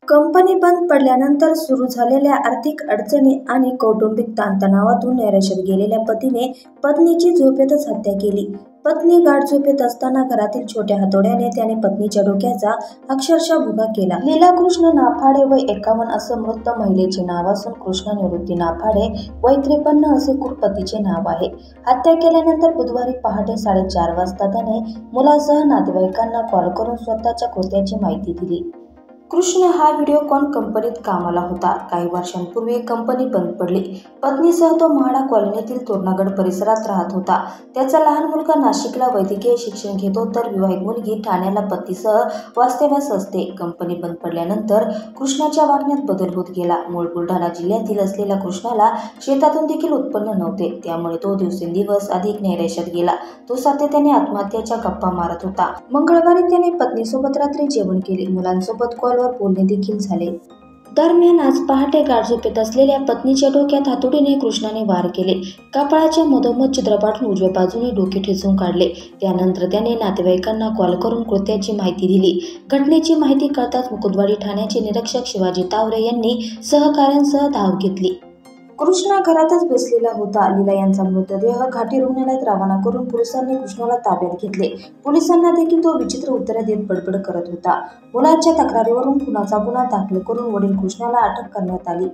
Company बंद पडल्यानंतर सुरू झालेल्या आर्थिक अडचणी आणि कौटुंबिक ताणतणावातून नैराश्यात गेलेल्या पतीने पत्नीची झोपेतच हत्या केली. पत्नी गाढ झोपेत असताना घरातील छोट्या हातोड्याने त्याने पत्नीच्या डोक्याचा अक्षरशः भुगा केला. लीला कृष्ण नाफाडे वय 51 असं मृत महिलेचे नाव असून कृष्णा निवृत्ती नाफाडे वय 53 असे कुड पतीचे नाव आहे. हत्या केल्यानंतर बुधवारी पहाटे 4:30 वाजता त्याने मुलासह नातेवाईकांना कॉल करून स्वतःच्या कृत्याची माहिती दिली. कृष्ण हा व्हिडिओकॉन कंपनीत कामाला होता. काही वर्षांपूर्वी कंपनी बंद पडली. पत्नीसह तो म्हाडा कॉलनीतील तोरणागड परिसरात राहत होता. त्याचा लहान मुलगा नाशिकला वैद्यकीय शिक्षण घेतो तर विवाहित मुलगी ठाण्याला पतीसह वास्तव्यास असते. कंपनी बंद पडल्यानंतर कृष्णाच्या वागण्यात बदल होत गेला. मूळ बुलढाणा जिल्ह्यातील असलेल्या कृष्णाला शेतातून देखील उत्पन्न नव्हते. त्यामुळे तो दिवसेंदिवस अधिक नैराश्यात गेला. तो सातत्याने आत्महत्येच्या गप्पा मारत होता. मंगळवारी त्याने पत्नीसोबत रात्री जेवण केले. मुलांसोबत कॉलवर बोलणे देखील झाले. दरम्यान आज पहाटे गाढ झोपेत असलेल्या पत्नीच्या डोक्यात हातोडीने कृष्णाने वार केले. कपाळाच्या मधोमध छिद्र पाडून उजव्या बाजूने डोके ठेचून काढले. त्यानंतर त्याने नातेवाईकांना कॉल करून कृत्याची माहिती दिली. घटनेची माहिती कळताच मुकुंदवाडी ठाण्याचे निरीक्षक शिवाजी तावरे यांनी सहकाऱ्यांसह धाव घेतली. कृष्णा घरातच बसलेला होता. लीला यांचा मृतदेह घाटी रुग्णालयात रवाना करून पोलिसांनी कृष्णाला ताब्यात घेतले. पोलिसांना देखील तो विचित्र उत्तरे देत बडबड करत होता. मुलांच्या तक्रारीवरून खुनाचा गुन्हा दाखल करून वडील कृष्णाला अटक करण्यात आली.